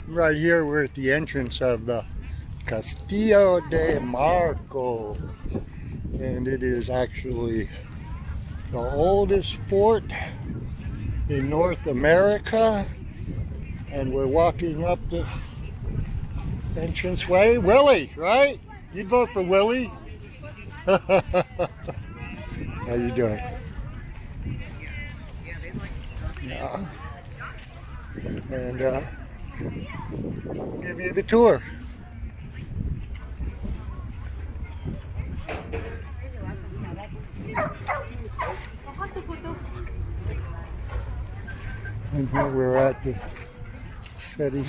Right here, we're at the entrance of the Castillo De Marco, and it is actually the oldest fort in North America, and we're walking up the entranceway. Willie, right? You'd vote for Willie? How you doing? Yeah. And give you the tour. And here we're at the city,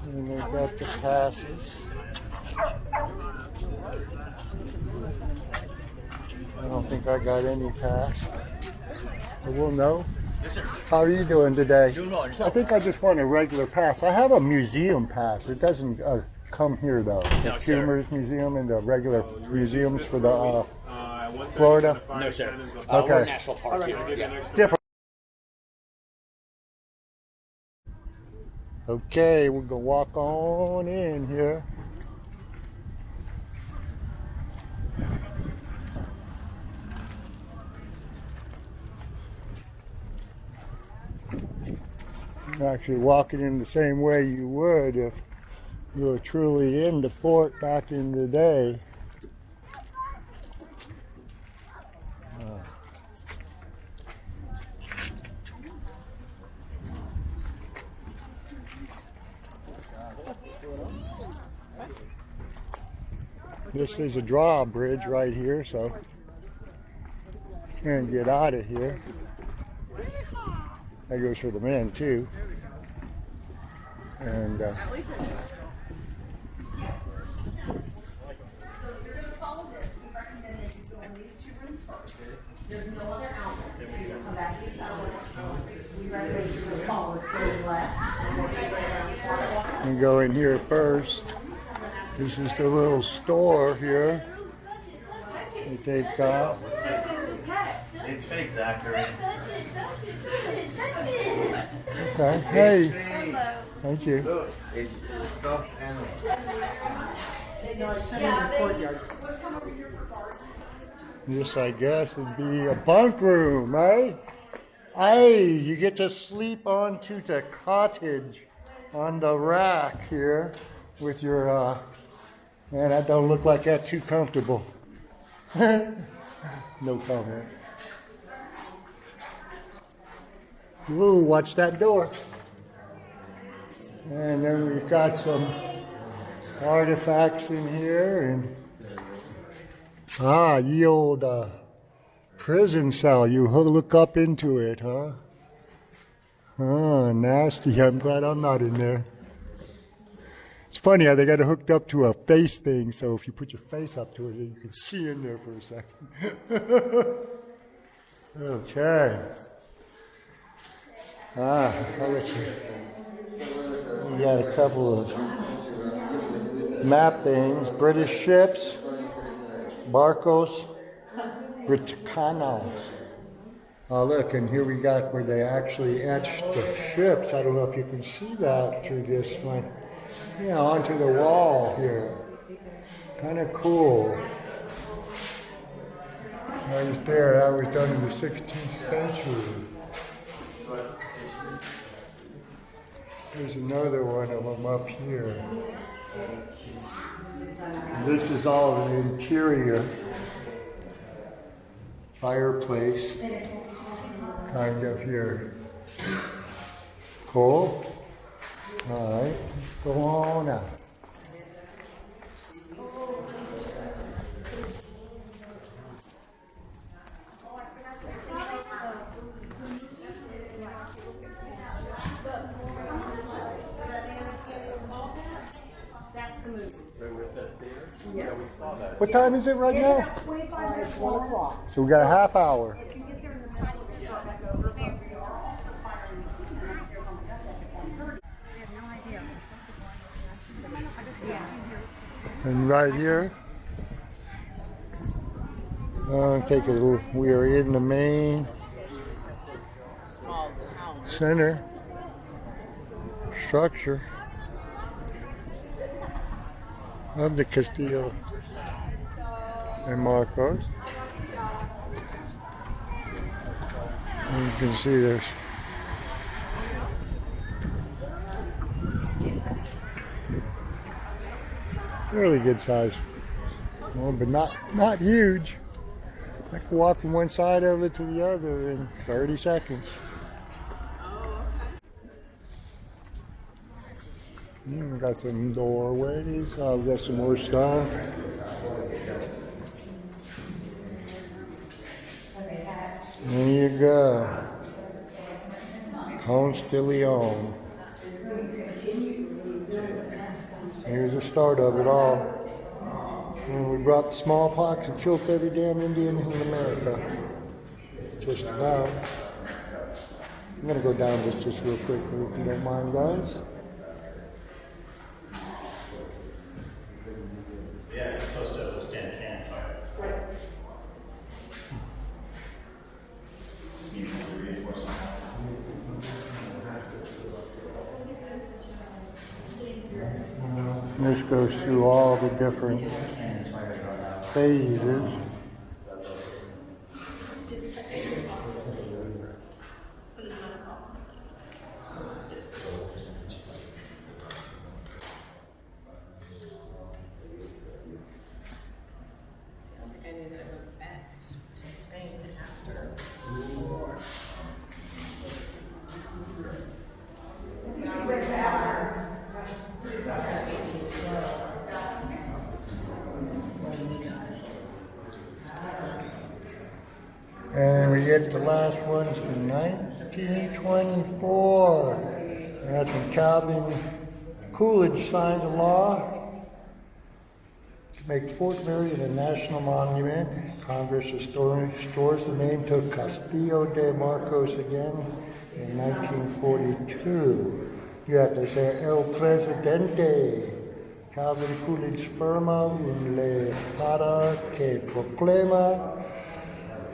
and they've got the passes. I don't think I got any pass, but we'll know. Yes, sir. How are you doing today? Doing well, yourself? I think I just want a regular pass. I have a museum pass. It doesn't come here though. No, the sir. Humor's Museum and the regular museums for the Florida. No, sir. Okay. We're National Park here. Yeah. Different. Okay, we're gonna walk on in here. You're actually walking in the same way you would if you were truly in the fort back in the day. This is a drawbridge right here, so you can't get out of here. That goes for the men too. And we go in here first. This is the little store here that they've got. It's fake, Zachary. Okay. Hey. Hello. Thank you. Look, it's stuffed animal. This, I guess, would be a bunk room, eh? Hey, you get to sleep onto the cottage on the rack here with your, man, that don't look like that too comfortable. No comment. Ooh, watch that door. And then we've got some artifacts in here, and ye old prison cell. You look up into it, huh? Oh, nasty. I'm glad I'm not in there. It's funny how they got it hooked up to a face thing, so if you put your face up to it, you can see in there for a second. Okay. I'll let you. We got a couple of map things. British ships, barcos, Britannicos. Oh, look, and here we got where they actually etched the ships. I don't know if you can see that through this, onto the wall here. Kind of cool. Right there, that was done in the 16th century. There's another one of them up here. This is all the interior fireplace kind of here. Cool. All right, go on out. What time is it right now? 25 minutes, 1 o'clock. So we got a half hour. And right here, take a little. We are in the main center. structure of the Castillo De Marco. And you can see there's really good size, well, but not huge. I can walk from one side of it to the other in 30 seconds. We got some doorways. We got some more stuff. There you go. Castillio. Here's the start of it all. And we brought the smallpox and killed every damn Indian in America. Just about. I'm gonna go down this just real quickly if you don't mind, guys. Yeah, it's supposed to withstand campfire. This goes through all the different phases. And we get the last ones in 1924. And that's when Calvin Coolidge signed a law to make Fort Million a national monument. Congress restores the name to Castillo De Marco again in 1942. You have to say El Presidente. Calvin Coolidge firma un ley para que proclama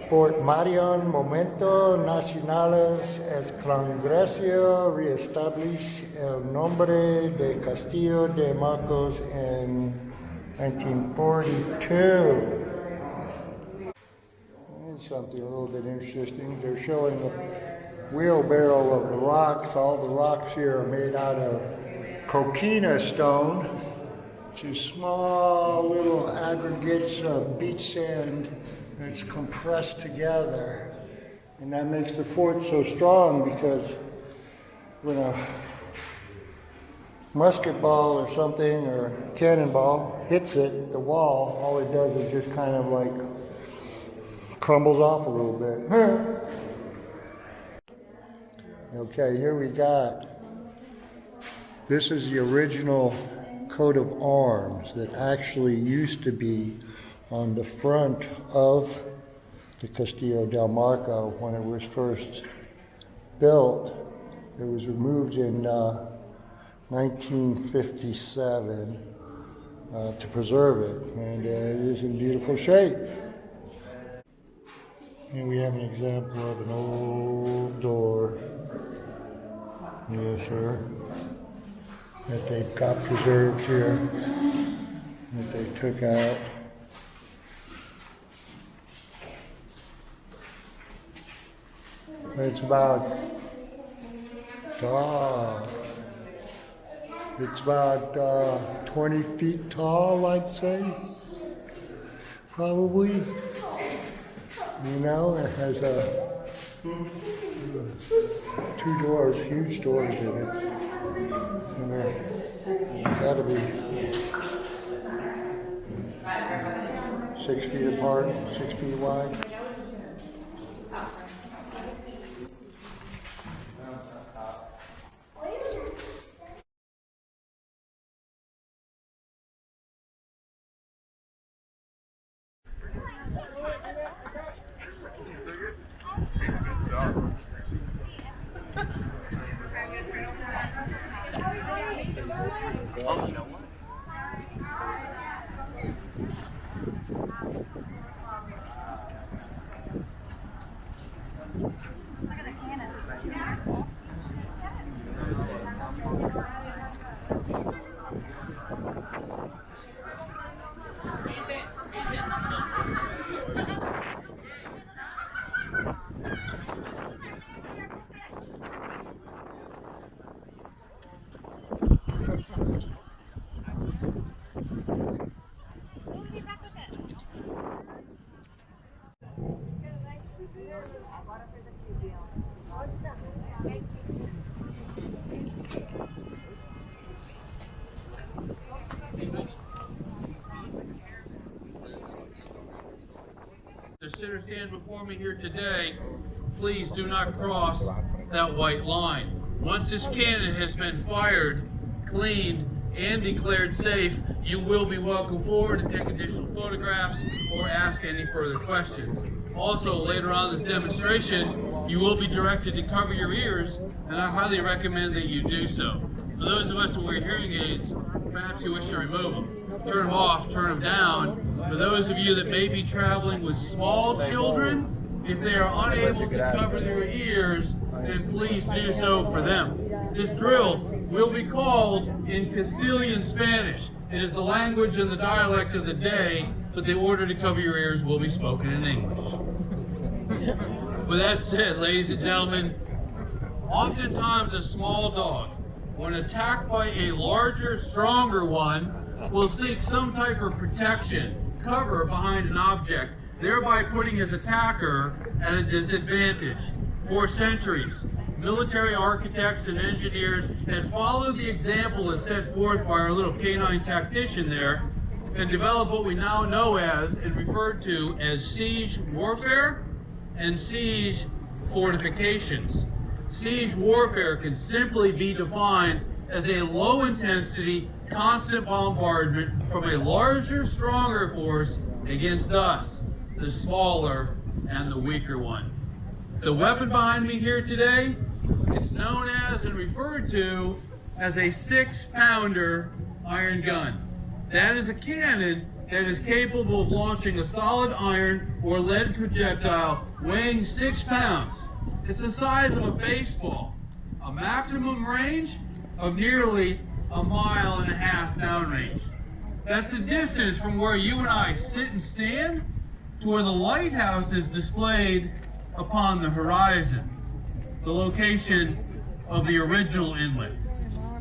Fort Marion Momento Nacionales es Congreso reestablish el nombre de Castillo de Marcos in 1942. And something a little bit interesting. They're showing the wheelbarrow of the rocks. All the rocks here are made out of coquina stone, which is small little aggregates of beach sand. It's compressed together, and that makes the fort so strong because when a musket ball or something or cannonball hits it, the wall, all it does is just kind of like crumbles off a little bit. Okay, here we got, this is the original coat of arms that actually used to be on the front of the Castillo Del Marco when it was first built. It was removed in 1957 to preserve it, and it is in beautiful shape. And we have an example of an old door, yes sir, that they've got preserved here, that they took out. It's about 20 feet tall, I'd say, probably. You know, it has two doors, huge doors in it. And they're gotta be 6 feet apart, 6 feet wide. that are standing before me here today, please do not cross that white line. Once this cannon has been fired, cleaned, and declared safe, you will be welcome forward to take additional photographs or ask any further questions. Also, later on in this demonstration, you will be directed to cover your ears, and I highly recommend that you do so. For those of us who wear hearing aids, perhaps you wish to remove them. Turn them off, turn them down. For those of you that may be traveling with small children, if they are unable to cover their ears, then please do so for them. This drill will be called in Castilian Spanish. It is the language and the dialect of the day, but the order to cover your ears will be spoken in English. With that said, ladies and gentlemen, oftentimes a small dog, when attacked by a larger, stronger one, will seek some type of protection, cover behind an object, thereby putting his attacker at a disadvantage. For centuries, military architects and engineers had followed the example as set forth by our little canine tactician there and developed what we now know as and referred to as siege warfare and siege fortifications. Siege warfare can simply be defined as a low-intensity, constant bombardment from a larger, stronger force against us, the smaller and the weaker one. The weapon behind me here today is known as and referred to as a 6-pounder iron gun. That is a cannon that is capable of launching a solid iron or lead projectile weighing 6 pounds. It's the size of a baseball, a maximum range of nearly 1.5 miles downrange. That's the distance from where you and I sit and stand to where the lighthouse is displayed upon the horizon, the location of the original inlet.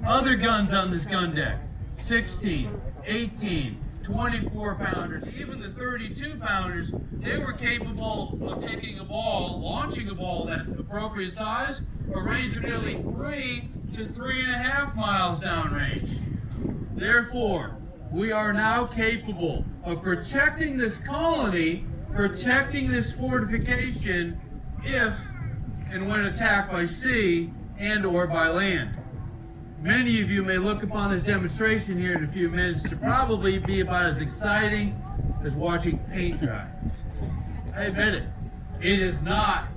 Other guns on this gun deck, 16, 18, 24 pounders, even the 32 pounders, they were capable of taking a ball, launching a ball at appropriate size, a range of nearly 3 to 3.5 miles downrange. Therefore, we are now capable of protecting this colony, protecting this fortification, if and when attacked by sea and or by land. Many of you may look upon this demonstration here in a few minutes to probably be about as exciting as watching paint dry. I admit it, it is not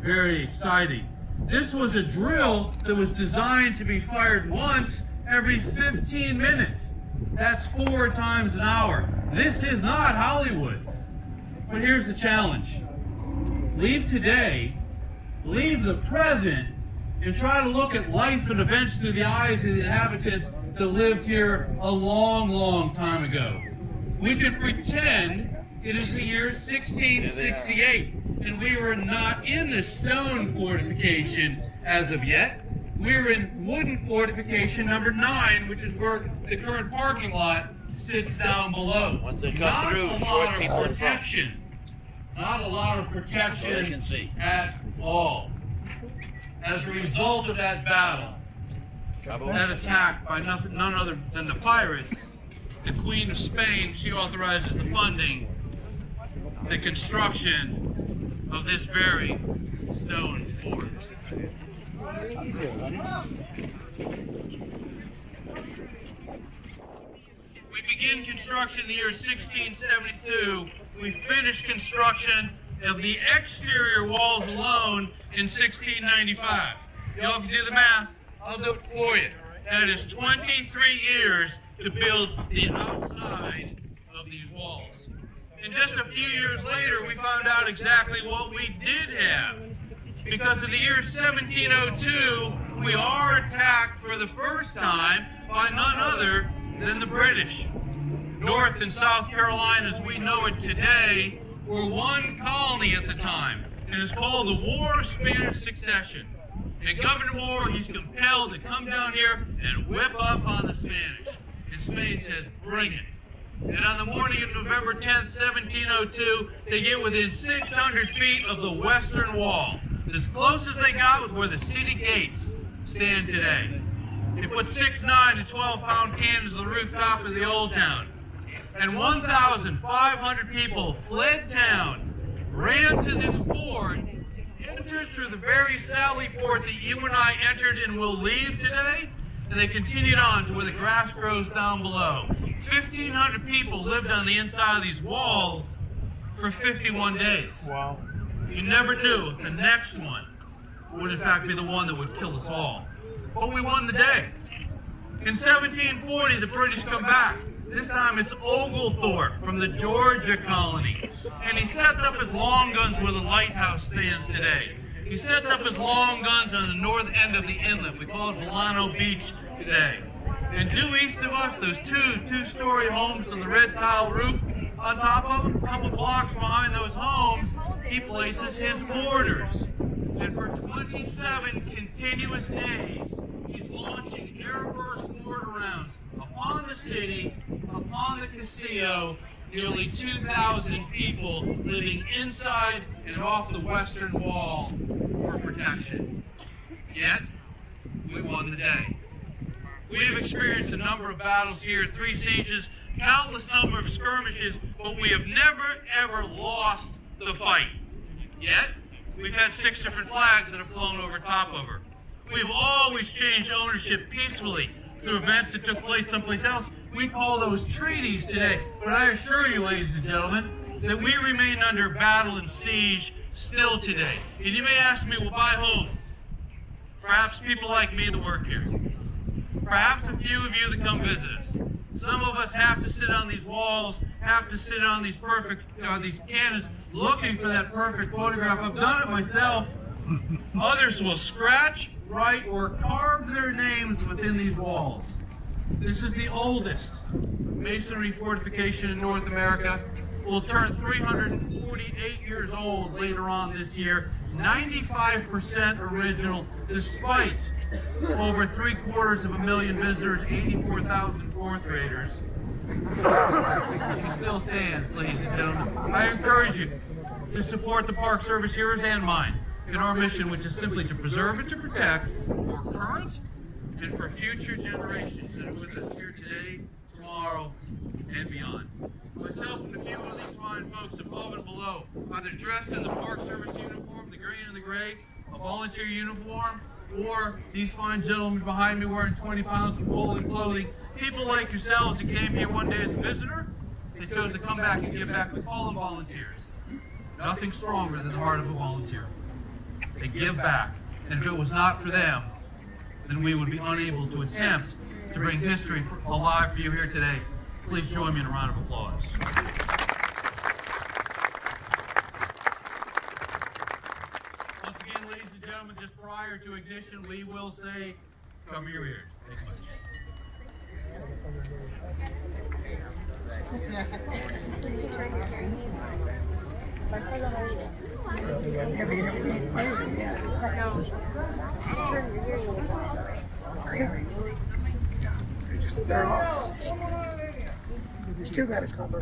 very exciting. This was a drill that was designed to be fired once every 15 minutes. That's 4 times an hour. This is not Hollywood. But here's the challenge. Leave today, leave the present, and try to look at life and events through the eyes of the inhabitants that lived here a long, long time ago. We could pretend it is the year 1668, and we were not in the stone fortification as of yet. We're in wooden fortification number 9, which is where the current parking lot sits down below. Once they cut through, Not a lot of protection. Not a lot of protection at all. As a result of that battle, that attack by none other than the pirates, the Queen of Spain, she authorizes the funding, the construction of this very stone fort. We begin construction in the year 1672. We finish construction of the exterior walls alone in 1695. Y'all can do the math. I'll do it for you. That is 23 years to build the outside of these walls. And just a few years later, we found out exactly what we did have. Because in the year 1702, we are attacked for the first time by none other than the British. North and South Carolina, as we know it today, were one colony at the time. And it's called the War of Spanish Succession. And Governor Moore, he's compelled to come down here and whip up on the Spanish. And Spain says, bring it. And on the morning of November 10th, 1702, they get within 600 feet of the western wall. As close as they got was where the city gates stand today. They put 6, 9, and 12-pound cannons on the rooftop of the old town. And 1,500 people fled town, ran to this ford, entered through the very sally port that you and I entered and will leave today, and they continued on to where the grass grows down below. 1,500 people lived on the inside of these walls for 51 days. Wow. You never knew the next one would in fact be the one that would kill us all. But we won the day. In 1740, the British come back. This time it's Oglethorpe from the Georgia colony. And he sets up his long guns where the lighthouse stands today. He sets up his long guns on the north end of the inlet. We call it Milano Beach today. And due east of us, those two-story homes with the red tile roof on top of them, a couple blocks behind those homes, he places his mortars. And for 27 continuous days, he's launching airburst mortar rounds upon the city, upon the Castillo, nearly 2,000 people living inside and off the western wall for protection. Yet, we won the day. We have experienced a number of battles here, 3 sieges, countless number of skirmishes, but we have never, ever lost the fight. Yet, we've had 6 different flags that have flown over top of her. We've always changed ownership peacefully through events that took place someplace else. We call those treaties today. But I assure you, ladies and gentlemen, that we remain under battle and siege still today. And you may ask me, well, by whom? Perhaps people like me that work here. Perhaps a few of you that come visit us. Some of us have to sit on these walls, have to sit on these these cannons, looking for that perfect photograph. I've done it myself. Others will scratch, write, or carve their names within these walls. This is the oldest masonry fortification in North America. Will turn 348 years old later on this year. 95% original, despite over 750,000 visitors, 84,000 fourth graders. She still stands, ladies and gentlemen. I encourage you to support the Park Service, yours and mine, in our mission, which is simply to preserve and to protect for current and for future generations that are with us here today, tomorrow, and beyond. Myself and a few of these fine folks above and below, either dressed in the Park Service uniform, the green and the gray, a volunteer uniform, or these fine gentlemen behind me wearing 20 pounds of wool and clothing. People like yourselves that came here one day as a visitor, they chose to come back and give back. We call them volunteers. Nothing stronger than the heart of a volunteer. They give back, and if it was not for them, then we would be unable to attempt to bring history alive for you here today. Please join me in a round of applause. Once again, ladies and gentlemen, just prior to ignition, we will say, cover your ears. Thank you much. You still got to cover.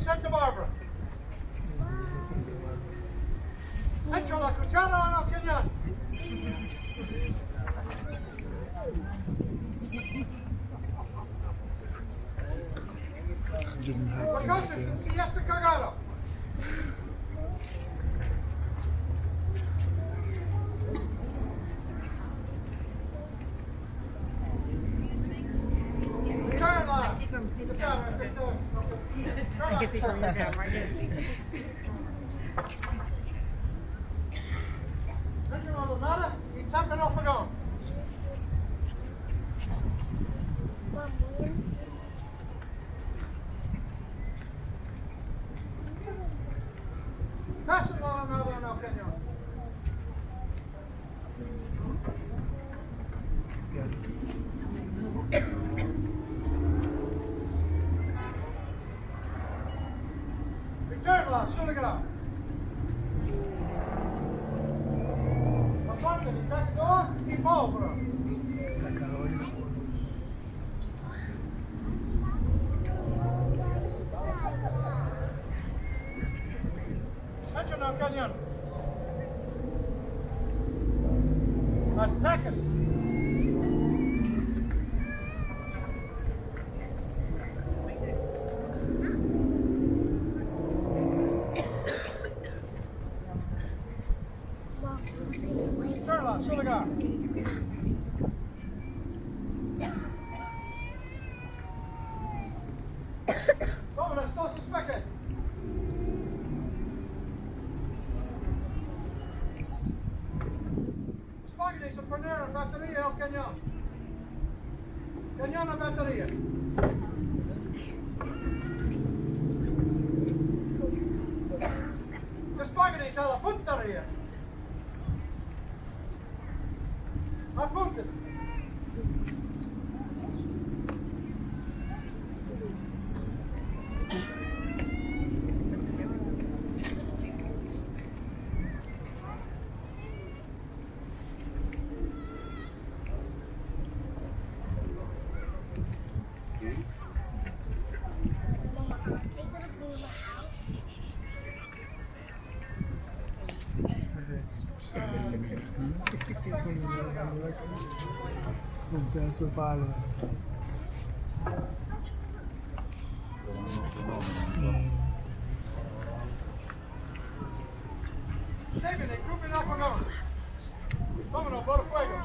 Santa Barbara. Echo la cuchara o no, señor. Didn't have to Entonces, si ya está cagado. Carla. I can see from your camera. I can see. Nada y tapen off and on. Pass it on no, señor. Victorla, Suliga. Aparte di cazzo, di povero. Canyon. That's Packers. Charla, Suligar. Come, sto suspected. Spaghetti, sopranera, batteria o canyon? Canyon o batteria? The spaghetti alla punteria. Appunto. Seguile, gruppi da fogone. Vámonos, por fuego.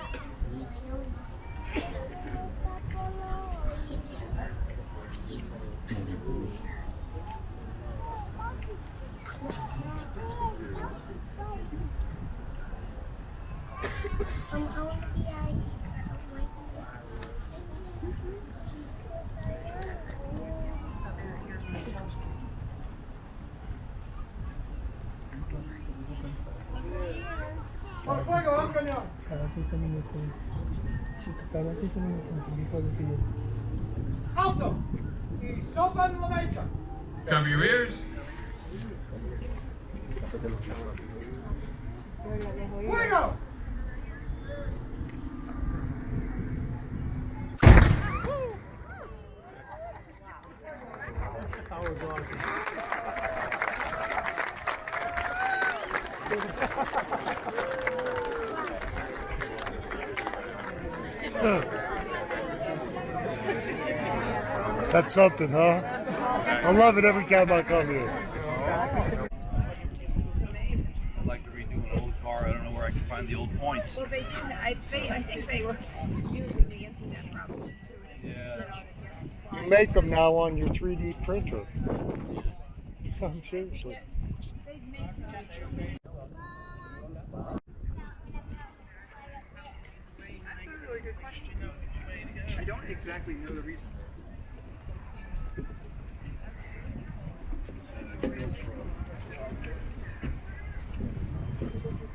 I want to be out of here. Por fuego, al cañón. Alto. Y sopa en la mecha. Cover your ears. Fuego. That's something, huh? I love it every time I come here. I'd like to redo an old car. I don't know where I can find the old points. Well, they didn't. I think they were using the internet probably. Yeah. You make them now on your 3D printer. Seriously. That's a really good question. I don't exactly know the reason.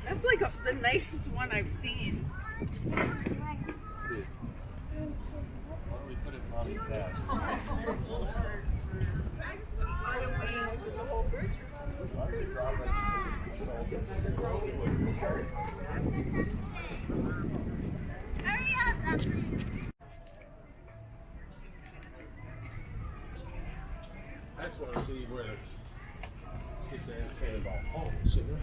That's like the nicest one I've seen. I just want to see where it's about homes, you know?